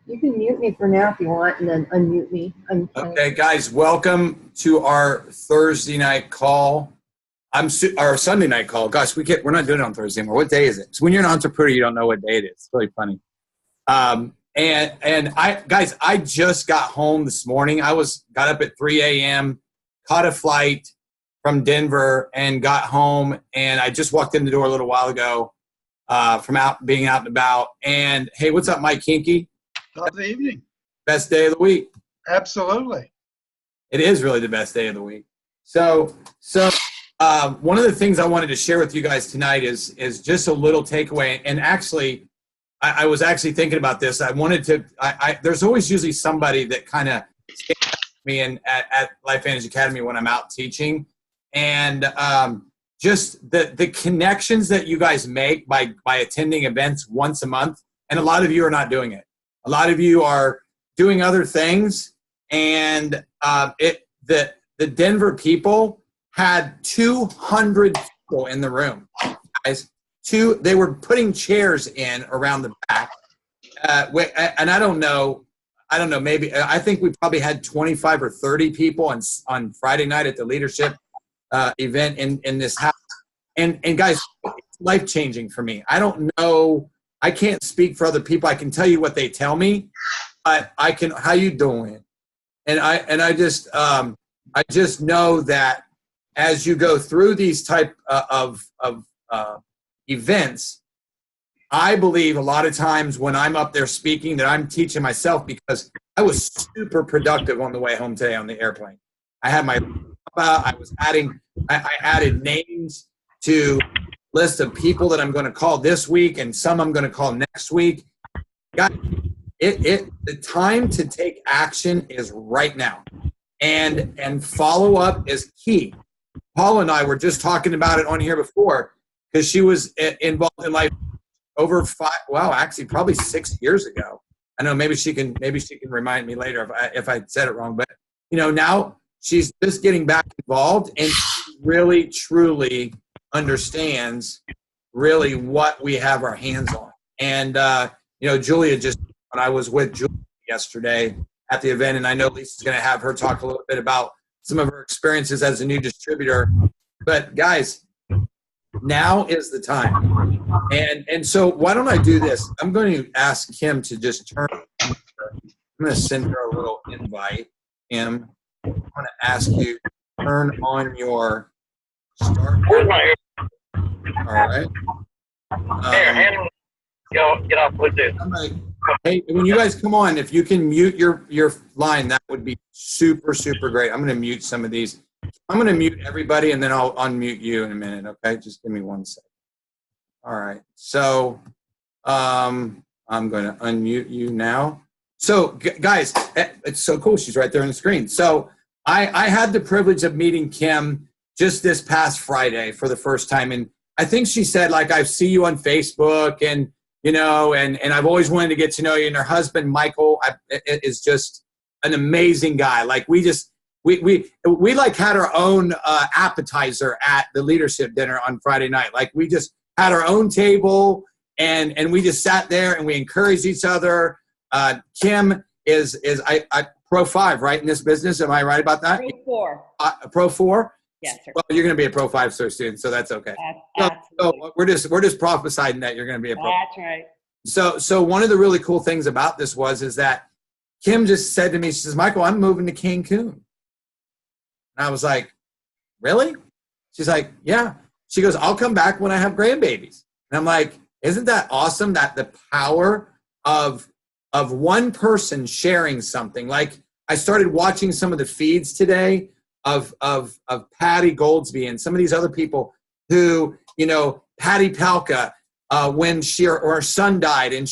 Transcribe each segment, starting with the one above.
You can mute me for now if you want, and then unmute me. Okay, guys, welcome to our Thursday night call. Our Sunday night call. Gosh, we're not doing it on Thursday anymore. What day is it? So when you're an entrepreneur, you don't know what day it is. It's really funny. I just got home this morning. Got up at 3 a.m., caught a flight from Denver, and got home. And I just walked in the door a little while ago from being out and about. And hey, what's up, Mike Kinky? Good evening. Best day of the week. Absolutely. It is really the best day of the week. So one of the things I wanted to share with you guys tonight is just a little takeaway. And actually, I was actually thinking about this. I wanted to. There's always usually somebody that kind of stands out to me at LifeVantage Academy when I'm out teaching, and just the connections that you guys make by attending events once a month. And a lot of you are not doing it. A lot of you are doing other things, and the Denver people had 200 people in the room, guys. They were putting chairs in around the back, and I don't know. Maybe I think we probably had 25 or 30 people on Friday night at the leadership event in this house. And guys, it's life changing for me. I don't know. I can't speak for other people. I can tell you what they tell me, but I can. How you doing? And I just know that as you go through these type of events, I believe a lot of times when I'm up there speaking that I'm teaching myself, because I was super productive on the way home today on the airplane. I had my I added names to list of people that I'm going to call this week, and some I'm going to call next week. The time to take action is right now, and follow up is key. Paula and I were just talking about it on here before, because she was involved in life over probably 6 years ago. I know maybe she can remind me later if I said it wrong, but now she's just getting back involved, and she really truly understands really what we have our hands on. And Julia, when I was with Julia yesterday at the event, and I know Lisa's going to have her talk a little bit about some of her experiences as a new distributor. But guys, now is the time. And so why don't I do this? I'm going to ask Kim to just turn. I'm going to send her a little invite. Kim, I want to ask you to turn on your start. All right. Get off Bluetooth. Hey, when you guys come on, if you can mute your line, that would be super, super great. I'm going to mute some of these. I'm going to mute everybody, and then I'll unmute you in a minute, okay? Just give me 1 second. All right. So I'm going to unmute you now. So, guys, it's so cool. She's right there on the screen. So I had the privilege of meeting Kim just this past Friday for the first time. And I think she said, like, I see you on Facebook, and and I've always wanted to get to know you. And her husband, Michael, is just an amazing guy. Like, we like had our own appetizer at the leadership dinner on Friday night. Like, we just had our own table, and we just sat there and we encouraged each other. Kim is Pro 5, right, in this business? Am I right about that? Pro 4. Pro 4? Yes, sir. Well, you're going to be a Pro 5 student, so that's okay. So we're just prophesying that you're going to be a Pro. That's right. So one of the really cool things about this is that Kim just said to me, she says, Michael, I'm moving to Cancun. And I was like, really? She's like, yeah. She goes, I'll come back when I have grandbabies. And I'm like, isn't that awesome, that the power of one person sharing something? Like, I started watching some of the feeds today of Patty Goldsby and some of these other people who, Patty Palka, when her son died, and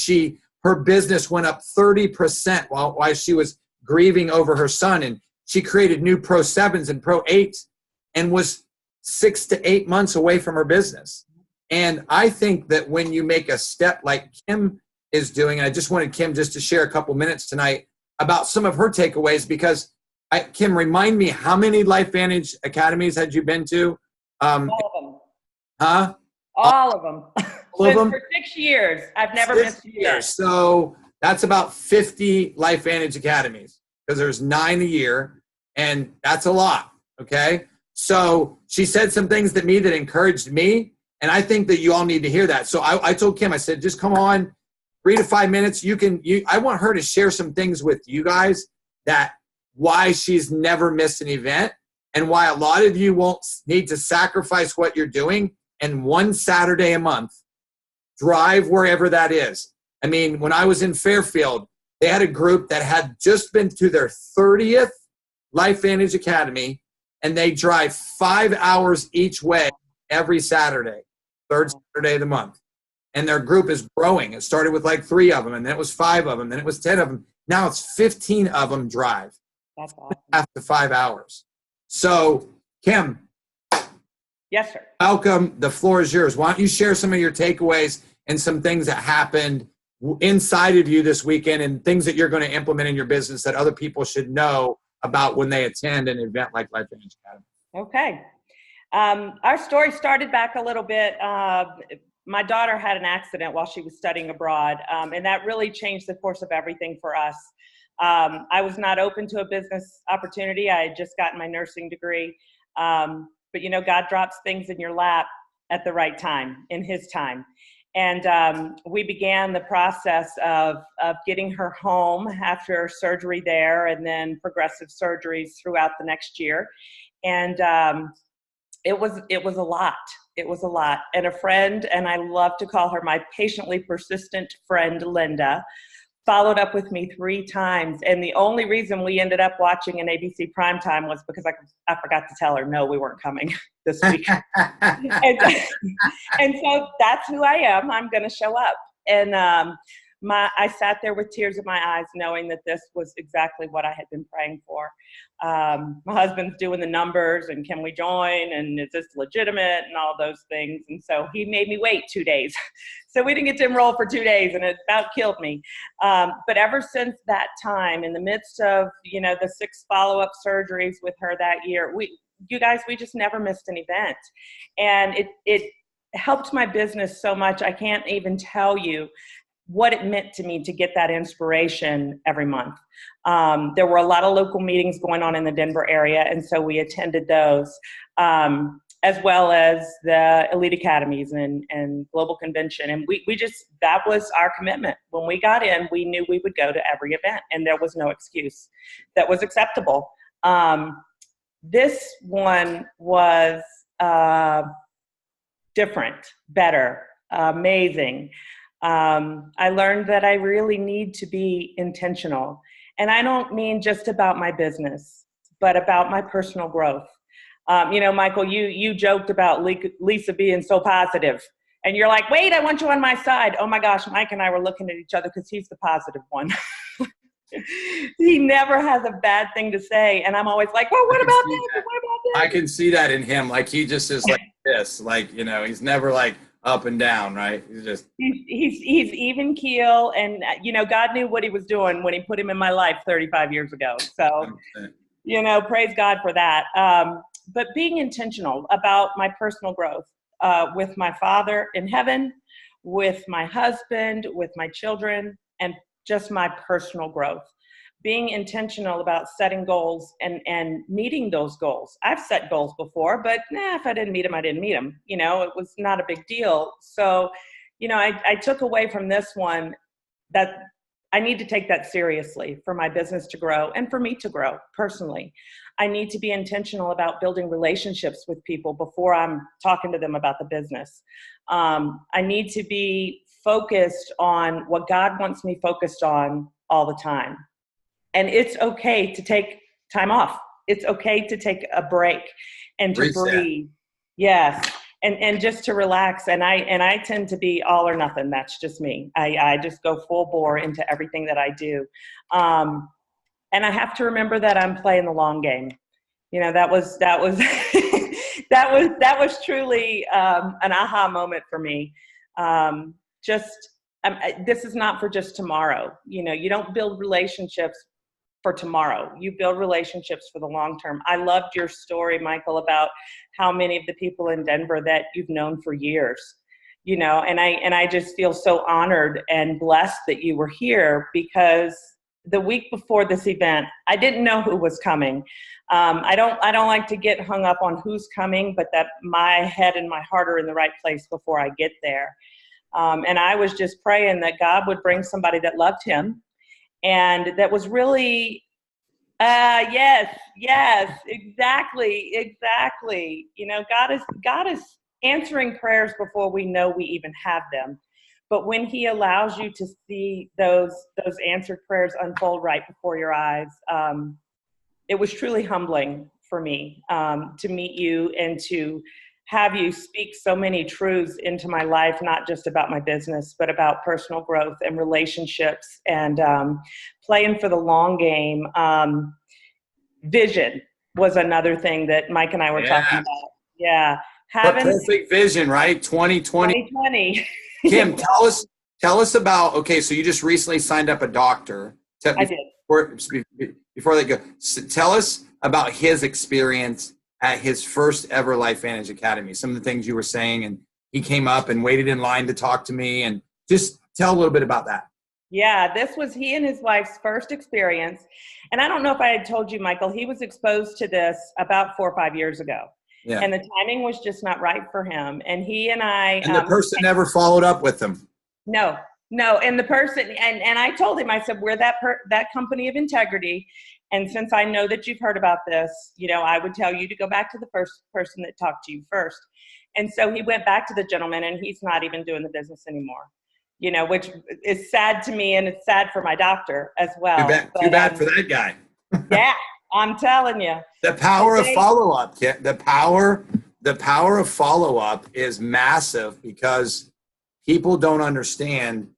her business went up 30% while she was grieving over her son, and she created new Pro 7s and Pro 8s and was 6 to 8 months away from her business. And I think that when you make a step like Kim is doing, and I just wanted Kim just to share a couple minutes tonight about some of her takeaways, because Kim, remind me, how many LifeVantage Academies had you been to? All of them. Huh? All of them. All of them? For 6 years. I've never 6 missed a years. So that's about 50 LifeVantage Academies, because there's 9 a year, and that's a lot, okay? So she said some things to me that encouraged me, and I think that you all need to hear that. So I told Kim, I said, just come on, 3 to 5 minutes. I want her to share some things with you guys, that why she's never missed an event, and why a lot of you won't need to sacrifice what you're doing, and one Saturday a month, drive wherever that is. I mean, when I was in Fairfield, they had a group that had just been to their 30th LifeVantage Academy, and they drive 5 hours each way every Saturday, third Saturday of the month. And their group is growing. It started with like 3 of them, and then it was 5 of them, then it was 10 of them. Now it's 15 of them drive. That's awesome. After 5 hours. So, Kim. Yes, sir. Welcome. The floor is yours. Why don't you share some of your takeaways and some things that happened inside of you this weekend, and things that you're going to implement in your business that other people should know about when they attend an event like LifeVantage Academy. Okay. Our story started back a little bit. My daughter had an accident while she was studying abroad, and that really changed the course of everything for us. I was not open to a business opportunity. I had just gotten my nursing degree. But, you know, God drops things in your lap at the right time, in His time. And we began the process of getting her home after surgery there, and then progressive surgeries throughout the next year. And it was a lot. It was a lot. And a friend, and I love to call her my patiently persistent friend, Linda, followed up with me 3 times. And the only reason we ended up watching an ABC primetime was because I forgot to tell her, no, we weren't coming this week. and so that's who I am. I'm going to show up. And I sat there with tears in my eyes, knowing that this was exactly what I had been praying for. My husband's doing the numbers, and can we join? And is this legitimate? And all those things. And so he made me wait 2 days. So we didn't get to enroll for 2 days, and it about killed me. But ever since that time, in the midst of, you know, the 6 follow-up surgeries with her that year, we just never missed an event. And it helped my business so much. I can't even tell you what it meant to me to get that inspiration every month. There were a lot of local meetings going on in the Denver area, and so we attended those, as well as the Elite Academies and Global Convention. And that was our commitment. When we got in, we knew we would go to every event, and there was no excuse that was acceptable. This one was different, better, amazing. I learned that I really need to be intentional. And I don't mean just about my business, but about my personal growth. You know, Michael, you joked about Lisa being so positive. And you're like, wait, I want you on my side. Oh my gosh, Mike and I were looking at each other because he's the positive one. He never has a bad thing to say. And I'm always like, well, what about this? What about this? I can see that in him. Like, he just is like this. Like, you know, he's never like up and down, right? He's even keel, and you know, God knew what He was doing when He put him in my life 35 years ago. So, you know, praise God for that. But being intentional about my personal growth, with my Father in heaven, with my husband, with my children, and just my personal growth. Being intentional about setting goals and meeting those goals. I've set goals before, but if I didn't meet them, I didn't meet them. You know, it was not a big deal. So, you know, I took away from this one that I need to take that seriously for my business to grow and for me to grow personally. I need to be intentional about building relationships with people before I'm talking to them about the business. I need to be focused on what God wants me focused on all the time. And it's okay to take time off. It's okay to take a break and to breathe. Yes. And just to relax. And I tend to be all or nothing. That's just me. I just go full bore into everything that I do. And I have to remember that I'm playing the long game. You know, that was that was truly an aha moment for me. This is not for just tomorrow. You know, you don't build relationships for tomorrow. You build relationships for the long term. I loved your story, Michael, about how many of the people in Denver that you've known for years. and I just feel so honored and blessed that you were here, because the week before this event, I didn't know who was coming. I don't like to get hung up on who's coming, but that my head and my heart are in the right place before I get there. And I was just praying that God would bring somebody that loved him and that was really, yes, exactly. God is answering prayers before we know we even have them. But when he allows you to see those answered prayers unfold right before your eyes, it was truly humbling for me to meet you and to have you speak so many truths into my life, not just about my business, but about personal growth and relationships and playing for the long game. Vision was another thing that Mike and I were talking about. Yeah. But perfect vision, right? 2020. Kim, tell us about, okay, so you just recently signed up a doctor. I did. Before they go, tell us about his experience at his first ever LifeVantage Academy. Some of the things you were saying, and he came up and waited in line to talk to me, and just tell a little bit about that. Yeah, this was he and his wife's first experience. And I don't know if I had told you, Michael, he was exposed to this about 4 or 5 years ago. Yeah. And the timing was just not right for him. And he and I... And the person never followed up with him. No. And the person, and I told him, I said, we're that company of integrity. And since I know that you've heard about this, I would tell you to go back to the first person that talked to you first. And so he went back to the gentleman, and he's not even doing the business anymore, which is sad to me, and it's sad for my doctor as well. Too bad for that guy. Yeah, I'm telling you. The power of follow-up, the power of follow-up is massive, because people don't understand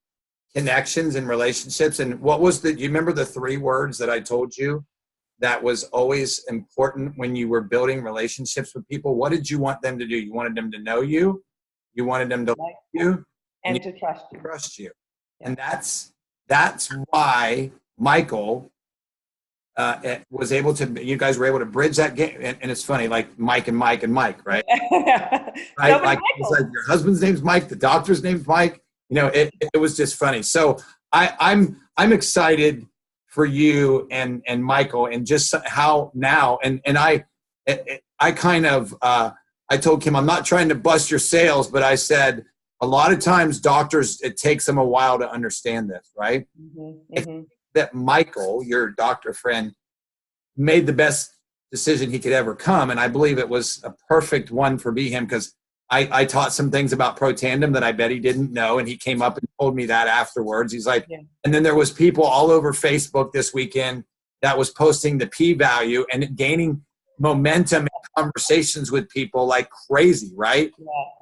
connections and relationships. And do you remember the 3 words that I told you that was always important when you were building relationships with people? What did you want them to do? You wanted them to know you. You wanted them to like you. And to trust you. Trust you. Yeah. And that's why Michael was able to, you guys were able to bridge that game. And it's funny, like Mike, right? Right? Like, it's like your husband's name's Mike, the doctor's name's Mike. It was just funny. So I'm excited for you and Michael, and just how now, and I kind of, I told Kim, I'm not trying to bust your sales, but I said, a lot of times doctors, it takes them a while to understand this, right? Mm-hmm. That Michael, your doctor friend, made the best decision he could ever come. And I believe it was a perfect one for him, because I taught some things about Protandim that I bet he didn't know. And he came up and told me that afterwards. He's like, yeah. And then there was people all over Facebook this weekend that was posting the p-value and gaining momentum in conversations with people like crazy, right?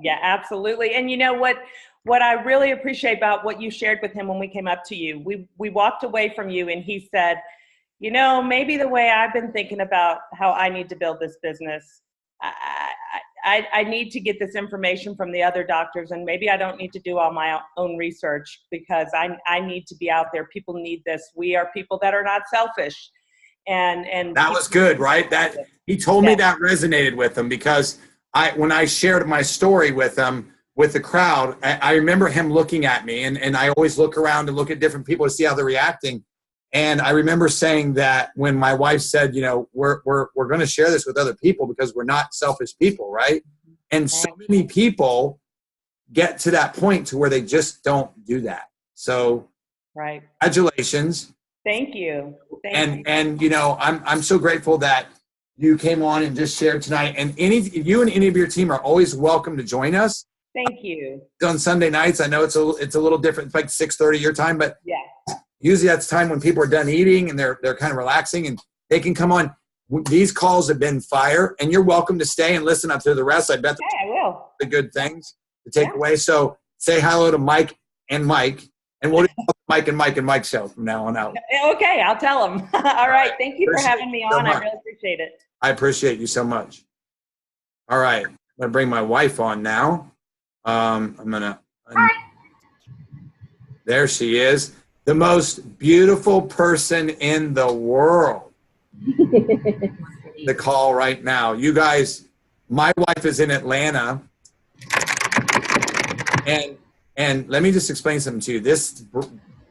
Yeah, absolutely. And you know what I really appreciate about what you shared with him when we came up to you, we walked away from you and he said, maybe the way I've been thinking about how I need to build this business, I need to get this information from the other doctors, and maybe I don't need to do all my own research, because I need to be out there. People need this. We are people that are not selfish. And that was good, right? That he told me that resonated with him, because when I shared my story with him, with the crowd, I remember him looking at me, and I always look around and look at different people to see how they're reacting. And I remember saying that when my wife said, we're going to share this with other people because we're not selfish people, right? And so many people get to that point to where they just don't do that. So, right. Congratulations. Thank you. And I'm so grateful that you came on and just shared tonight. And you and any of your team are always welcome to join us. Thank you. On Sunday nights, I know it's a little different. It's like 6:30 your time, but yeah. Usually that's time when people are done eating and they're kind of relaxing, and they can come on. These calls have been fire, and you're welcome to stay and listen up to the rest. I bet I will. The good things to take away. So say hello to Mike, and we'll do Mike and Mike show from now on out. Okay, I'll tell them. All right. Thank you for having me on. I really appreciate it. I appreciate you so much. All right. I'm going to bring my wife on now. There she is. The most beautiful person in the world. The call right now. You guys, my wife is in Atlanta, And let me just explain something to you. This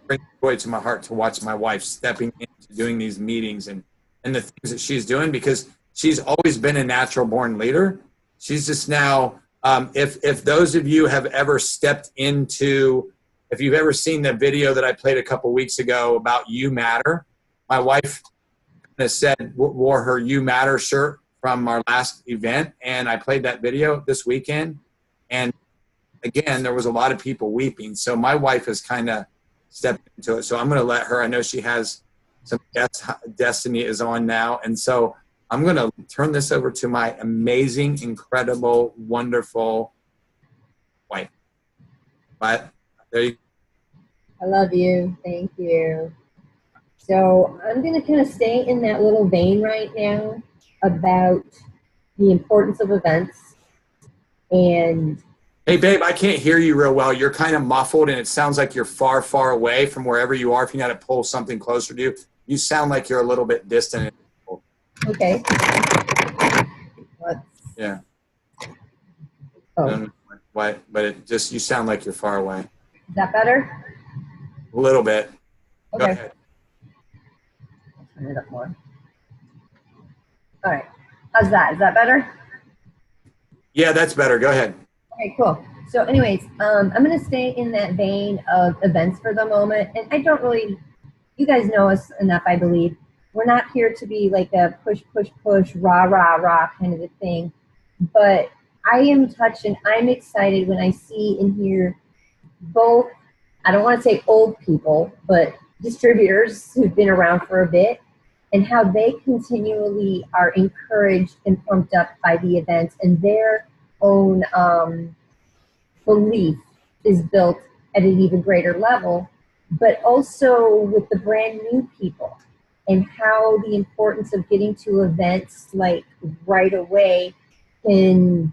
brings joy to my heart to watch my wife stepping into doing these meetings and the things that she's doing, because she's always been a natural born leader. She's just now, if those of you have ever stepped into, if you've ever seen the video that I played a couple weeks ago about You Matter, my wife wore her You Matter shirt from our last event, and I played that video this weekend. And again, there was a lot of people weeping. So my wife has kind of stepped into it. So I'm going to let her, I know she has some Destiny is on now. And so I'm going to turn this over to my amazing, incredible, wonderful wife. But there you go. I love you. Thank you. So I'm going to kind of stay in that little vein right now about the importance of events. And hey, babe, I can't hear you real well. You're kind of muffled, and it sounds like you're far, far away from wherever you are. If you got to pull something closer to you, you sound like you're a little bit distant. okay. Yeah. Oh, Why? But it just, you sound like you're far away. is that better? A little bit. Go Okay. ahead. Turn it up more. All right. How's that? Is that better? Yeah, that's better. Go ahead. Okay, cool. So anyways, I'm going to stay in that vein of events for the moment. And I don't really, you guys know us enough, I believe. We're not here to be like a push, push, push, rah, rah, rah kind of a thing. But I am touched and I'm excited when I see and hear both, I don't want to say old people, but distributors who've been around for a bit, and how they continually are encouraged and pumped up by the events, and their own belief is built at an even greater level, but also with the brand new people and how the importance of getting to events like right away can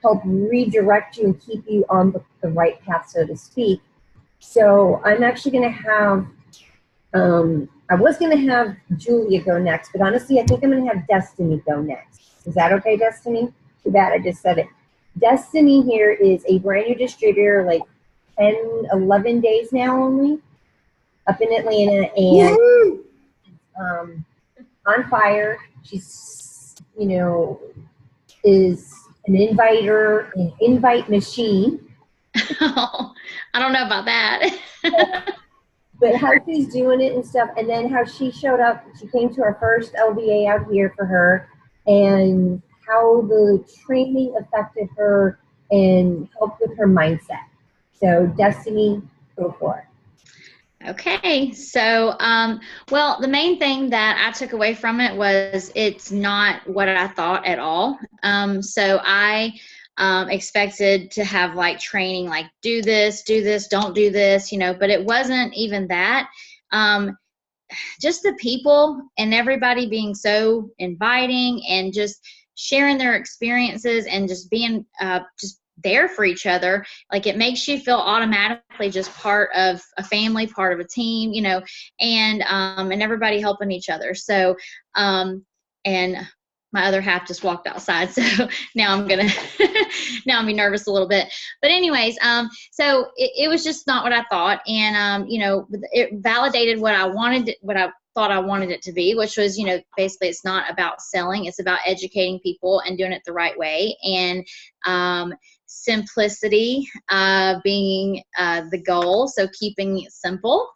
help redirect you and keep you on the right path, so to speak. So I'm actually going to have, I was going to have Julia go next, but honestly, I think I'm going to have Destiny go next. Is that okay, Destiny? Too bad I just said it. Destiny here is a brand new distributor, like 10, 11 days now only, up in Atlanta, and on fire. She's, you know, is an inviter, an invite machine. I don't know about that. But how she's doing it and stuff, and then how she showed up, she came to our first LVA out here for her, and how the training affected her and helped with her mindset. So Destiny, go for it. Okay, so, well, the main thing that I took away from it was it's not what I thought at all. So I expected to have like training, like do this, don't do this, you know, but it wasn't even that. Just the people and everybody being so inviting and just sharing their experiences and just being just there for each other. Like it makes you feel automatically just part of a family, part of a team, you know, and everybody helping each other. So, and my other half just walked outside. So now I'm going to, now I'm nervous a little bit, but anyways, so it was just not what I thought. And, you know, it validated what I wanted, what I thought I wanted it to be, which was, you know, basically it's not about selling, it's about educating people and doing it the right way. And, simplicity being the goal, so keeping it simple.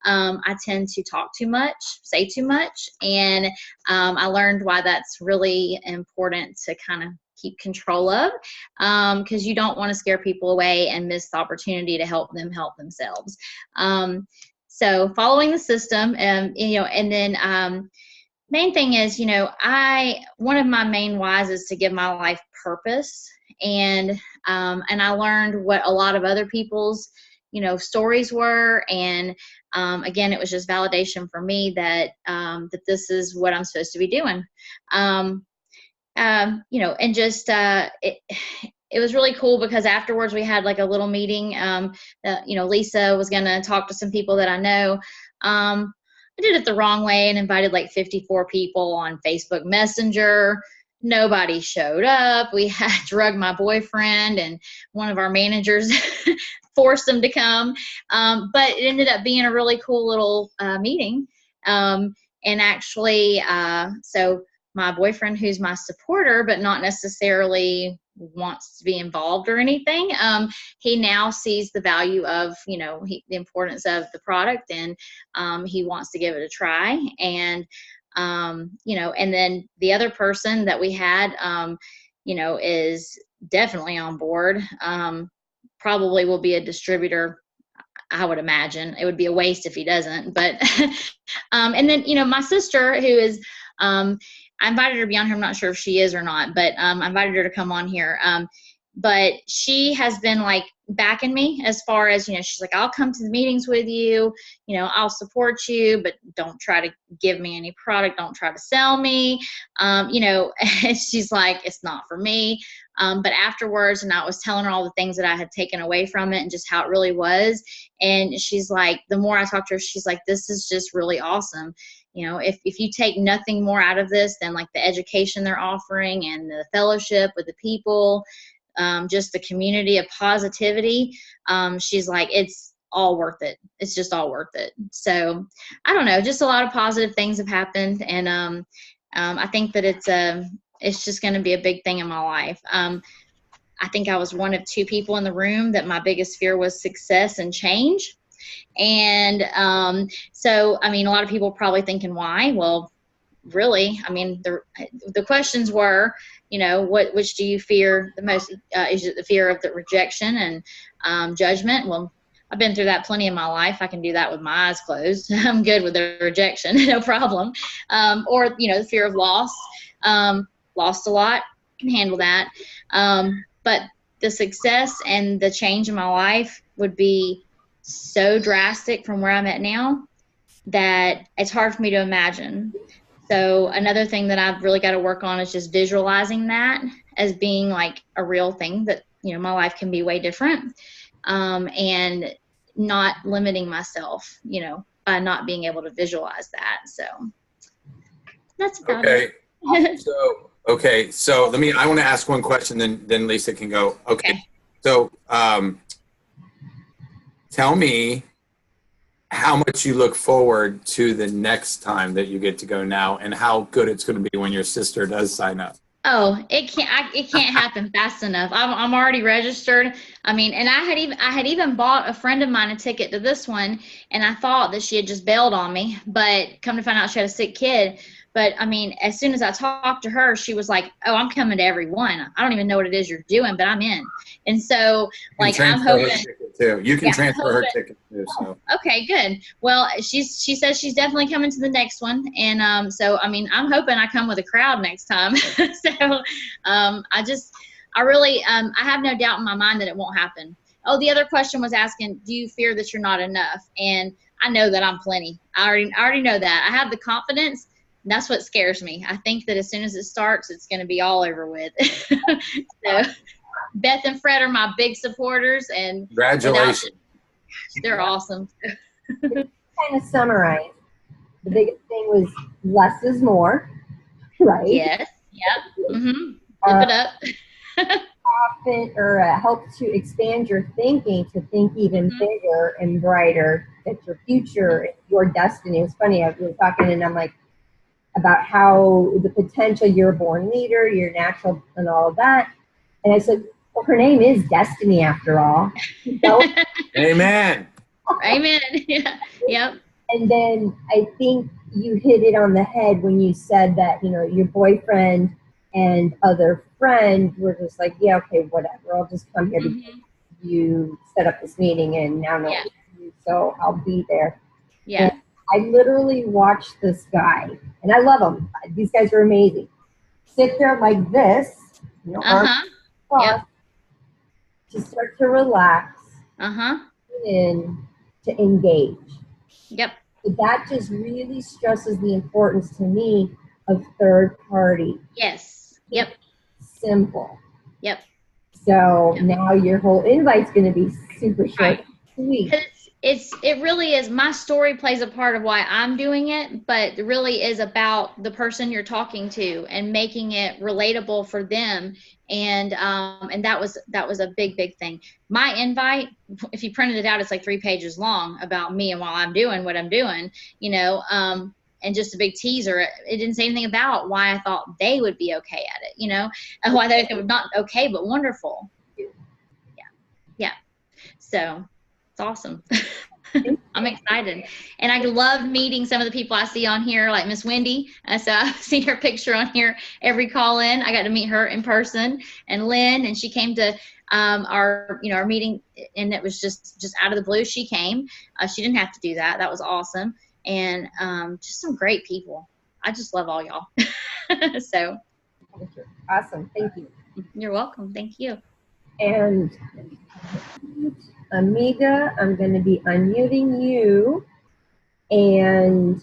I tend to talk too much, say too much, and I learned why that's really important to kind of keep control of, because you don't want to scare people away and miss the opportunity to help them help themselves. So following the system, you know, and then main thing is, you know, one of my main whys is to give my life purpose. And I learned what a lot of other people's, you know, stories were. And again, it was just validation for me that that this is what I'm supposed to be doing. You know, and just it was really cool because afterwards we had like a little meeting. That, you know, Lisa was going to talk to some people that I know. I did it the wrong way and invited like 54 people on Facebook Messenger. nobody showed up. We had drug my boyfriend, and one of our managers forced him to come. But it ended up being a really cool little meeting. And actually, so my boyfriend, who's my supporter, but not necessarily wants to be involved or anything, he now sees the value of, the importance of the product, and he wants to give it a try. And, and then the other person that we had, is definitely on board, probably will be a distributor. I would imagine it would be a waste if he doesn't, but, and then, my sister, who is, I invited her to be on here. I'm not sure if she is or not, but I invited her to come on here. But she has been like backing me as far as, she's like, I'll come to the meetings with you, I'll support you, but don't try to give me any product. Don't try to sell me. She's like, it's not for me. But afterwards, and I was telling her all the things that I had taken away from it and just how it really was. And she's like, the more I talked to her, she's like, this is just really awesome. If you take nothing more out of this than like the education they're offering and the fellowship with the people, just the community of positivity, she's like, it's all worth it. It's just all worth it. So I don't know, just a lot of positive things have happened. And I think that it's just going to be a big thing in my life. I think I was one of two people in the room that my biggest fear was success and change. And so, I mean, a lot of people probably thinking why? Well, really, I mean, the questions were, which do you fear the most? Is it the fear of the rejection and judgment? Well, I've been through that plenty in my life. I can do that with my eyes closed. I'm good with the rejection, no problem. Or, the fear of loss. Lost a lot, can handle that. But the success and the change in my life would be so drastic from where I'm at now that it's hard for me to imagine. So another thing that I've really got to work on is just visualizing that as being like a real thing, that, my life can be way different, and not limiting myself, by not being able to visualize that. So that's about it. So I want to ask one question, then Lisa can go. Okay. So, tell me how much you look forward to the next time that you get to go now, and how good it's going to be when your sister does sign up. Oh, it can't happen fast enough. I'm already registered. I mean, and I had even bought a friend of mine a ticket to this one, and I thought that she had just bailed on me, but come to find out she had a sick kid. But I mean, as soon as I talked to her, she was like, "Oh, I'm coming to every one. I don't even know what it is you're doing, but I'm in." And so, like, I'm hoping you can transfer her ticket too. So. Okay, good. Well, she says she's definitely coming to the next one, and so I mean, I'm hoping I come with a crowd next time. So, I really have no doubt in my mind that it won't happen. Oh, the other question was asking, do you fear that you're not enough? And I know that I'm plenty. I already know that. I have the confidence. That's what scares me. I think that as soon as it starts, it's going to be all over with. So Beth and Fred are my big supporters, and congratulations. They're awesome. Kind of summarize. The biggest thing was less is more, right? Yes. Yep. Flip it up. Help to expand your thinking to think even bigger and brighter. That your future, your destiny. It was funny. I was talking, and I'm like, about how the potential, you're a born leader, you're natural, and all of that. And I said, well, her name is Destiny after all. So, Amen. Amen. Yeah. Yep. And then I think you hit it on the head when you said that, your boyfriend and other friend were just like, yeah, okay, whatever. I'll just come here because you set up this meeting and now know what to do, so I'll be there. Yeah. And I literally watched this guy, and I love him. These guys are amazing. Sit there like this, arms crossed, to start to relax, and to engage. Yep. So that just really stresses the importance to me of third party. Yes. Yep. Simple. Yep. So now your whole invite's going to be super short, sweet. it really is, my story plays a part of why I'm doing it, but it really is about the person you're talking to and making it relatable for them. And that was a big thing. My invite, if you printed it out, it's like 3 pages long about me and while I'm doing what I'm doing, you know, and just a big teaser. It didn't say anything about why I thought they would be okay at it, you know, and why they were not okay, but wonderful. Yeah. So it's awesome. I'm excited. And I love meeting some of the people I see on here, like Miss Wendy. So I've seen her picture on here every call in. I got to meet her in person, and Lynn, and she came to our meeting, and it was just out of the blue. She came. She didn't have to do that. That was awesome. And just some great people. I just love all y'all. So Awesome. Thank you. you're welcome. Thank you. And Amiga, I'm going to be unmuting you. And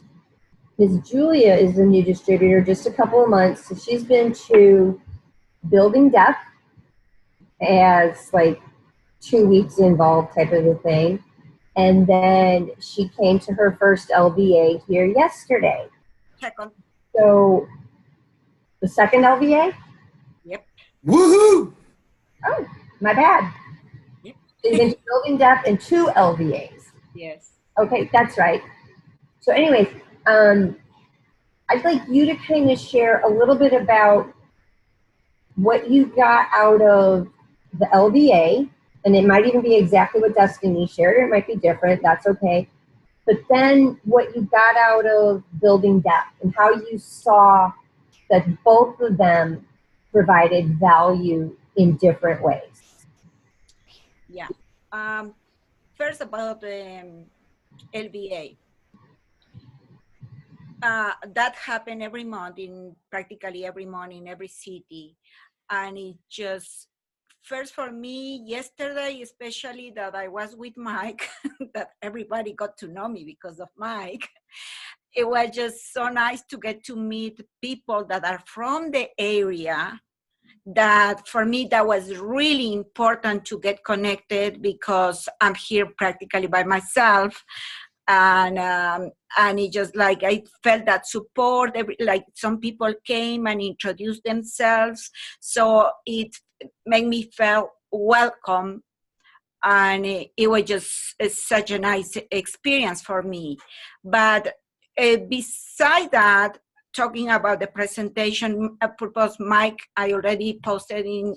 Ms. Julia is the new distributor, just a couple of months. So she's been to Building Deaf as like 2 weeks involved type of a thing. And then she came to her first LVA here yesterday. Second. So the second LVA? Yep. Woohoo! Oh, my bad. Yep. She's been to Building Deaf and 2 LVAs. Yes. Okay, that's right. So anyways, I'd like you to kind of share a little bit about what you got out of the LVA, and it might even be exactly what Destiny shared, or it might be different, that's okay. But then what you got out of Building Deaf and how you saw that both of them provided value in different ways. Yeah. First about LVA. That happened every month in practically every month in every city. And it just, first for me, yesterday, especially that I was with Mike, that everybody got to know me because of Mike. It was just so nice to get to meet people that are from the area. That for me, that was really important to get connected because I'm here practically by myself. And it just like, I felt that support, like some people came and introduced themselves. So it made me feel welcome. And it was just such a nice experience for me. But beside that, talking about the presentation, purpose, Mike, I already posted in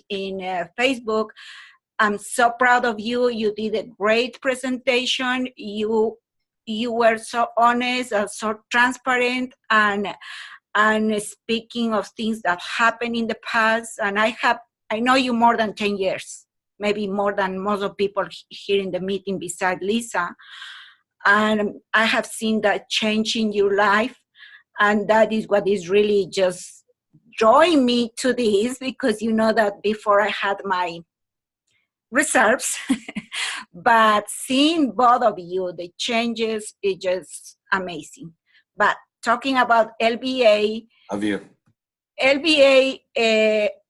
Facebook. I'm so proud of you. You did a great presentation. You were so honest and so transparent and speaking of things that happened in the past. And I know you more than 10 years, maybe more than most of people here in the meeting beside Lisa. And I have seen that change in your life. And that is what is really just drawing me to this, because you know that before I had my reserves, but seeing both of you, the changes, is just amazing. But talking about LVA, Of you. LVA,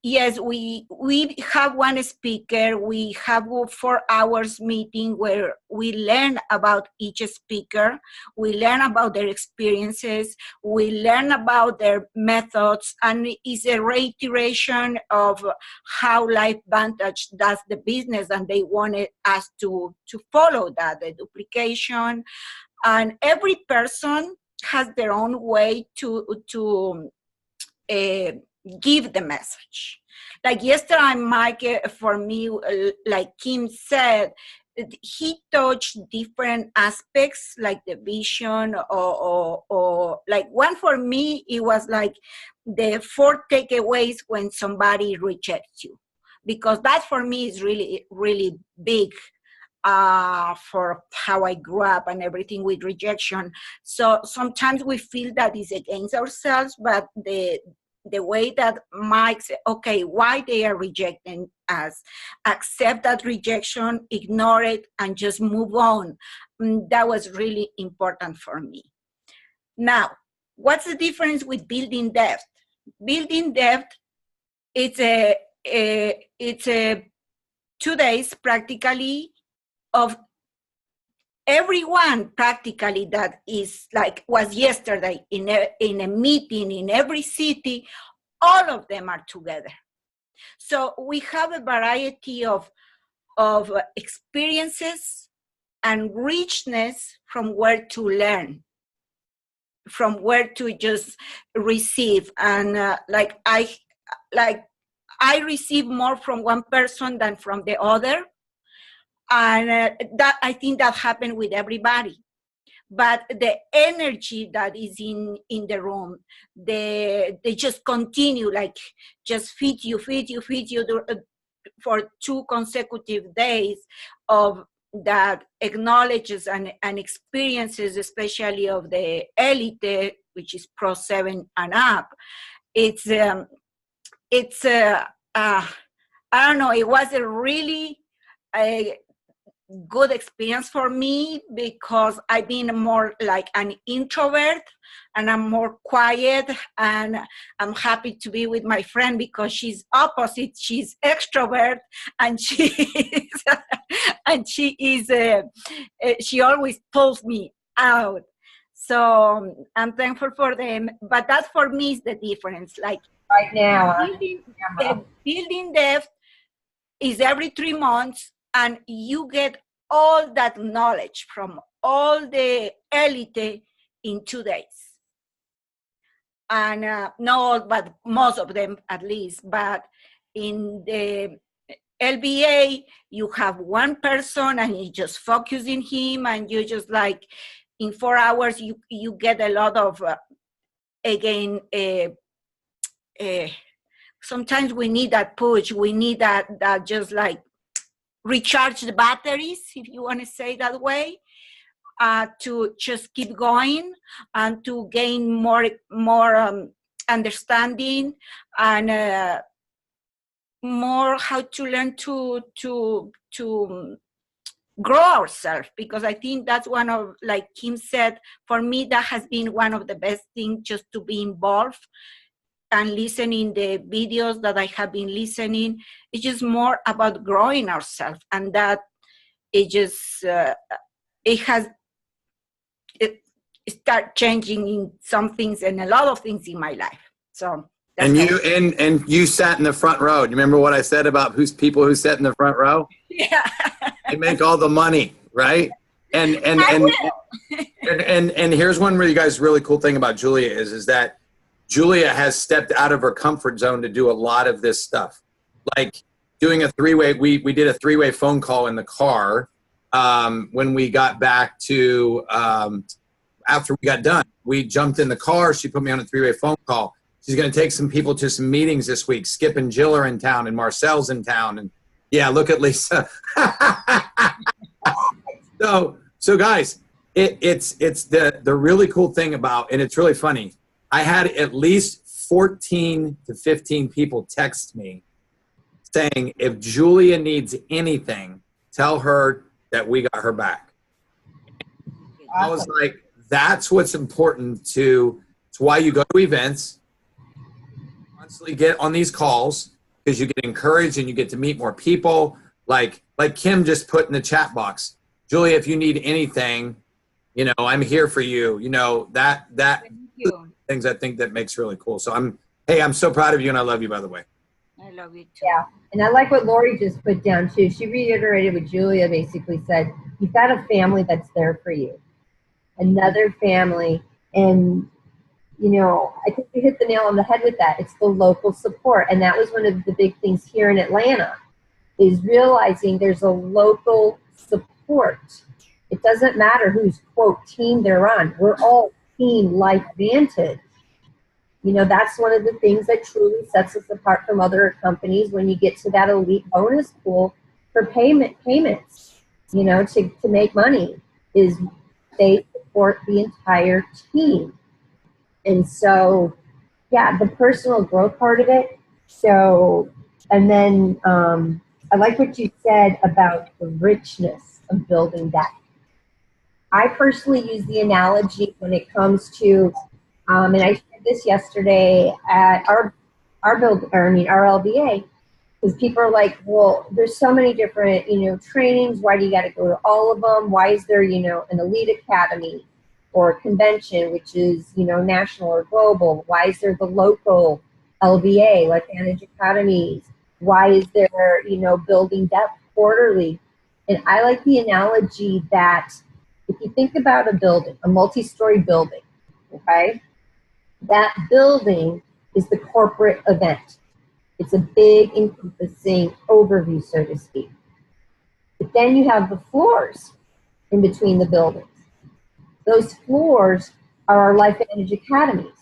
yes, we have one speaker. We have a 4 hours meeting where we learn about each speaker. We learn about their experiences. We learn about their methods, and it's a reiteration of how LifeVantage does the business, and they wanted us to follow that, the duplication. And every person has their own way to give the message. Like yesterday, Mike, for me, like Kim said, he touched different aspects, like the vision, or like one for me, it was like the 4 takeaways when somebody rejects you, because that for me is really, really big. For how I grew up and everything with rejection. So sometimes we feel that it's against ourselves, but the way that Mike said, okay, why they are rejecting us, accept that rejection, ignore it, and just move on. That was really important for me. Now, what's the difference with Building Deaf? Building Deaf, it's a 2 days practically of everyone practically that is like was yesterday in a meeting in every city, all of them are together. So we have a variety of experiences and richness from where to learn, from where to just receive. And I receive more from one person than from the other. And that I think that happened with everybody. But the energy that is in the room, they just continue, like just feed you for 2 consecutive days of that acknowledges and experiences, especially of the elite, which is Pro 7 and up. It's I don't know, it was a really good experience for me because I've been more like an introvert and I'm more quiet, and I'm happy to be with my friend because she's opposite. She's extrovert, and she she always pulls me out. So I'm thankful for them, but that for me is the difference. Like Right now, building depth is every 3 months, and you get all that knowledge from all the elite in 2 days. And not all, but most of them at least. But in the LBA, you have one person and you just focus in him, and you just like in 4 hours, you get a lot of, sometimes we need that push. We need that just like recharge the batteries, if you want to say that way, to just keep going and to gain more understanding and more how to learn to grow ourselves. Because I think that's one of, like Kim said, for me that has been one of the best things, just to be involved and listening the videos that I have been listening. It's just more about growing ourselves, and that it just it start changing in some things and a lot of things in my life. So that's and you sat in the front row. Do you remember what I said about people who sat in the front row? Yeah. They make all the money, right? And here's one where you guys really cool thing about Julia is that Julia has stepped out of her comfort zone to do a lot of this stuff. Like doing a 3-way, we did a 3-way phone call in the car when we got back to, after we got done. We jumped in the car. She put me on a 3-way phone call. She's going to take some people to some meetings this week. Skip and Jill are in town, and Marcel's in town. And yeah, look at Lisa. So guys, it's the really cool thing about, and it's really funny. I had at least 14 to 15 people text me saying, if Julia needs anything, tell her that we got her back. I was like, that's what's important to, it's why you go to events, constantly get on these calls, because you get encouraged and you get to meet more people. Like Kim just put in the chat box, Julia, if you need anything, I'm here for you. That things I think that makes really cool. So I'm so proud of you, and I love you, by the way. I love you too. Yeah, and I like what Lori just put down too. She reiterated what Julia basically said. You've got a family that's there for you, another family, and I think you hit the nail on the head with that. It's the local support, and that was one of the big things here in Atlanta, is realizing there's a local support. It doesn't matter whose quote team they're on. We're all Team LifeVantage. That's one of the things that truly sets us apart from other companies when you get to that elite bonus pool for payments, to make money, is they support the entire team. And so, yeah, the personal growth part of it. So, and then I like what you said about the richness of building that. I personally use the analogy when it comes to, and I shared this yesterday at our LBA, Because people are like, well, there's so many different, trainings. Why do you got to go to all of them? Why is there, an elite academy or a convention, which is, national or global? Why is there the local LVA, like Managed Academies? Why is there, building depth quarterly? And I like the analogy that if you think about a building, a multi-story building, okay, that building is the corporate event. It's a big encompassing overview, so to speak. But then you have the floors in between the buildings. Those floors are our LifeVantage academies,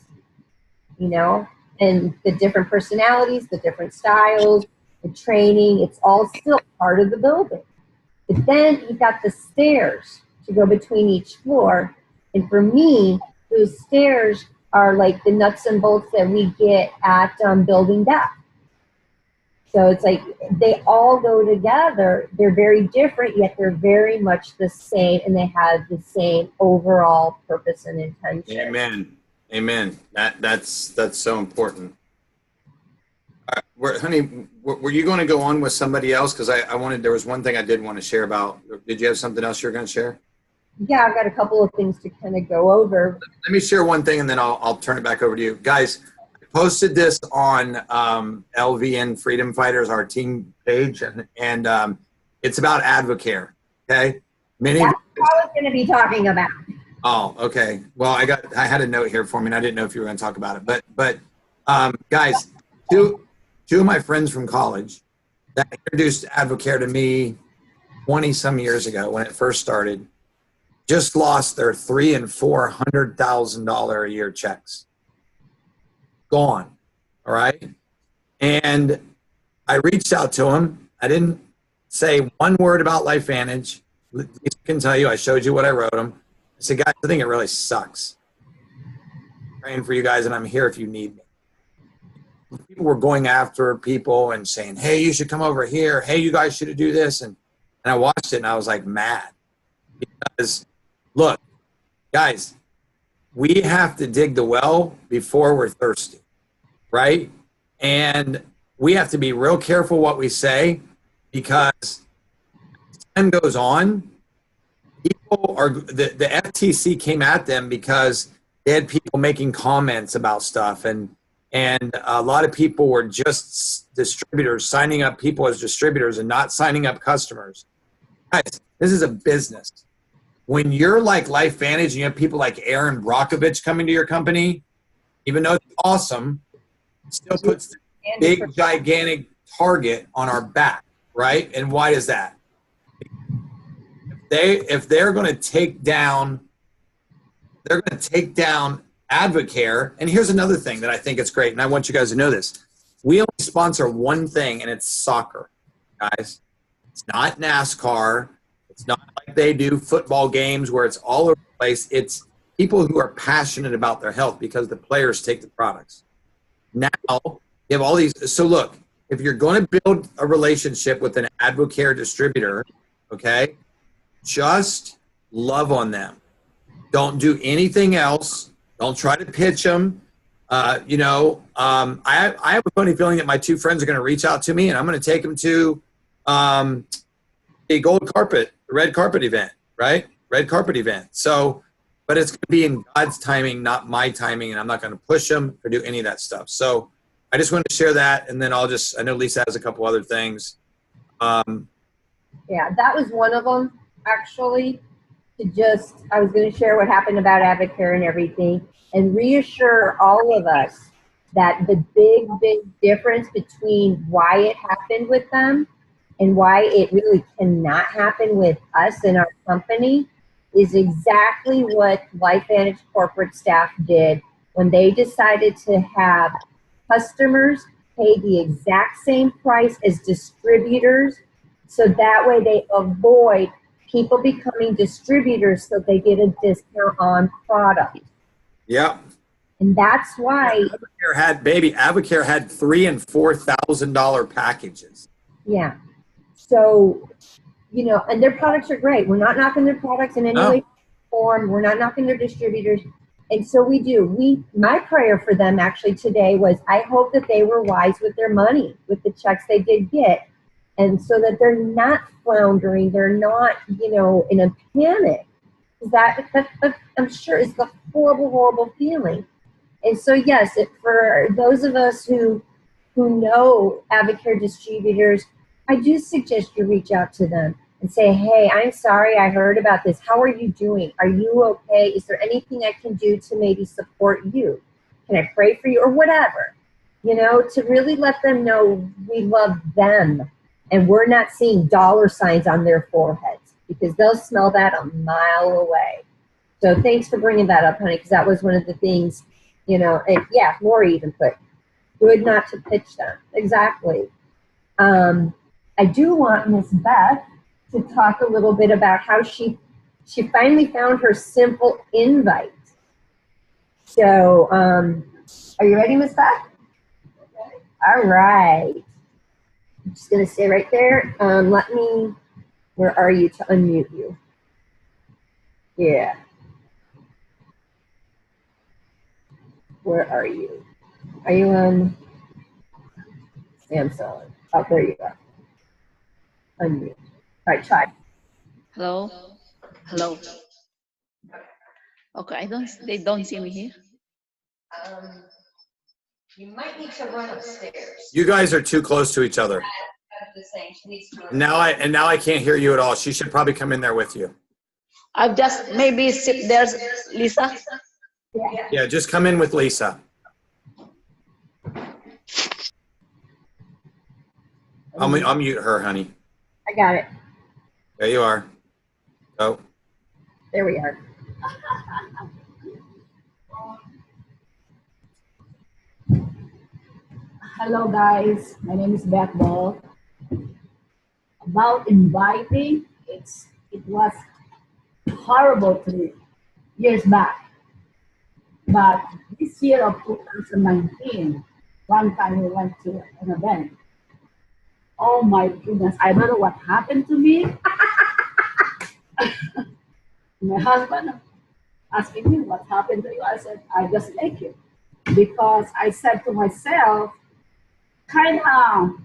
and the different personalities, the different styles, the training, it's all still part of the building. But then you've got the stairs to go between each floor. And for me, those stairs are like the nuts and bolts that we get at building depth. So it's like they all go together. They're very different, yet they're very much the same, and they have the same overall purpose and intention. Amen. Amen. That's so important. Honey, were you going to go on with somebody else? Because there was one thing I did want to share about. Did you have something else you're going to share? Yeah, I've got a couple of things to kind of go over. Let me share one thing, and then I'll turn it back over to you. Guys, I posted this on LVN Freedom Fighters, our team page, and it's about Advocare, okay? That's what I was going to be talking about. Oh, okay. Well, I had a note here for me, and I didn't know if you were going to talk about it. But guys, two of my friends from college that introduced Advocare to me 20-some years ago when it first started just lost their $300,000 and $400,000 a year checks. Gone. All right. And I reached out to them. I didn't say one word about LifeVantage. I can tell you, I showed you what I wrote them. I said, guys, I think it really sucks. I'm praying for you guys, and I'm here if you need me. People were going after people and saying, hey, you should come over here. Hey, you guys should do this. And I watched it, and I was like mad. Because, look, guys, we have to dig the well before we're thirsty, right? And we have to be real careful what we say, because as time goes on, people are, the FTC came at them because they had people making comments about stuff, and a lot of people were just distributors, signing up people as distributors and not signing up customers. Guys, this is a business. When you're like LifeVantage and you have people like Aaron Brockovich coming to your company, even though it's awesome, it still puts the big, gigantic target on our back, right? And why is that? If they're going to take down Advocare, and here's another thing that I think is great, and I want you guys to know this. We only sponsor one thing, and it's soccer, guys. It's not NASCAR. It's not like they do football games where it's all over the place. It's people who are passionate about their health because the players take the products. Now, you have all these. So look, if you're going to build a relationship with an Advocare distributor, okay, just love on them. Don't do anything else. Don't try to pitch them. I have a funny feeling that my two friends are going to reach out to me, and I'm going to take them to a red carpet event, right? Red carpet event. So, but it's going to be in God's timing, not my timing, and I'm not going to push them or do any of that stuff. So I just want to share that, and then I know Lisa has a couple other things. Yeah, that was one of them, actually. I was going to share what happened about Advocare and everything, and reassure all of us that the big, big difference between why it happened with them and why it really cannot happen with us and our company is exactly what LifeVantage corporate staff did when they decided to have customers pay the exact same price as distributors, so that way they avoid people becoming distributors so they get a discount on product. Yeah. And that's why Advocare had $3,000 and $4,000 packages. Yeah. So, and their products are great. We're not knocking their products in any way or form. We're not knocking their distributors. And so we do. My prayer for them actually today was, I hope that they were wise with their money, with the checks they did get, and so that they're not floundering, they're not, in a panic. That I'm sure is the horrible feeling. And so yes, for those of us who know Advocare distributors, I do suggest you reach out to them and say, hey, I'm sorry I heard about this. How are you doing? Are you okay? Is there anything I can do to maybe support you? Can I pray for you or whatever? To really let them know we love them and we're not seeing dollar signs on their foreheads, because they'll smell that a mile away. So thanks for bringing that up, honey, because that was one of the things, and yeah, Lori even put, good not to pitch them. Exactly. I do want Miss Beth to talk a little bit about how she finally found her simple invite. So, are you ready, Miss Beth? All right. I'm just going to stay right there. Where are you to unmute you? Yeah. Where are you? Are you on Samsung? Oh, there you go. Unmute. All right, try. Hello? Hello? Okay, they don't see me here. You might need to run upstairs. You guys are too close to each other. Now I can't hear you at all. She should probably come in there with you. I've just maybe sit there's Lisa. Yeah, just come in with Lisa. I'll mute her, honey. I got it. There you are. Oh. There we are. Hello guys, my name is Beth Ball. About inviting, it was horrible to me years back. But this year of 2019, one time we went to an event. Oh my goodness, I don't know what happened to me. My husband asking me what happened to you. I said, I just like it. Because I said to myself, kind of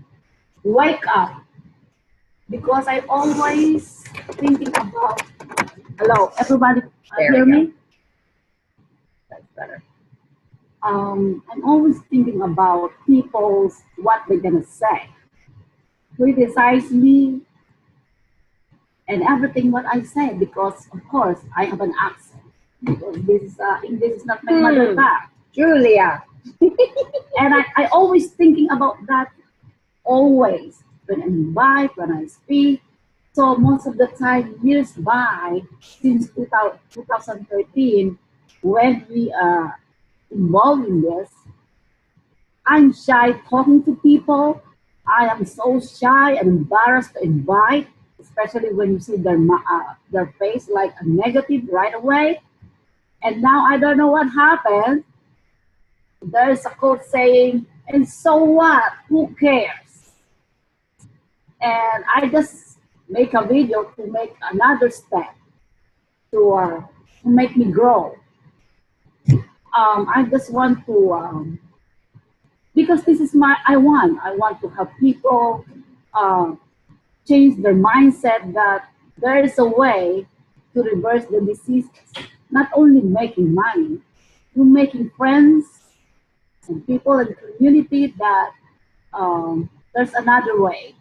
wake up, because I always thinking about, hello, everybody hear me? That's better. I'm always thinking about people's, what they're gonna say, criticize me, and everything what I say, because of course I have an accent, because English is not my mother tongue. Julia. And I always thinking about that, always, when I invite, when I speak. So most of the time, years by, since 2013, when we are involved in this, I'm shy talking to people. I am so shy and embarrassed to invite, especially when you see their face like a negative right away. And now I don't know what happened. There's a quote saying, and so what? Who cares? And I just make a video to make another step to make me grow. I just want to, because this is I want to have people change their mindset that there is a way to reverse the disease, not only making money, to making friends and people in the community, that there's another way,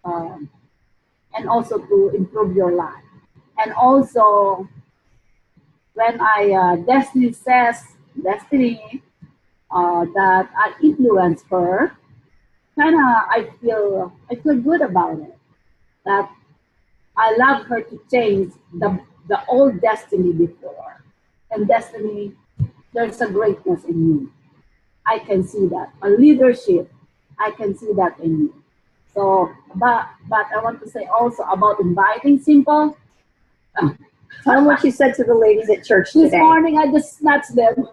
and also to improve your life. And also, when Destiny says, Destiny, that I influence her, kind of I feel good about it. That I love her to change the old Destiny before, and Destiny, there's a greatness in me. I can see that. A leadership, I can see that in you. So, but I want to say also about inviting simple. Tell them what you said to the ladies at church This today. morning, I just snatched them.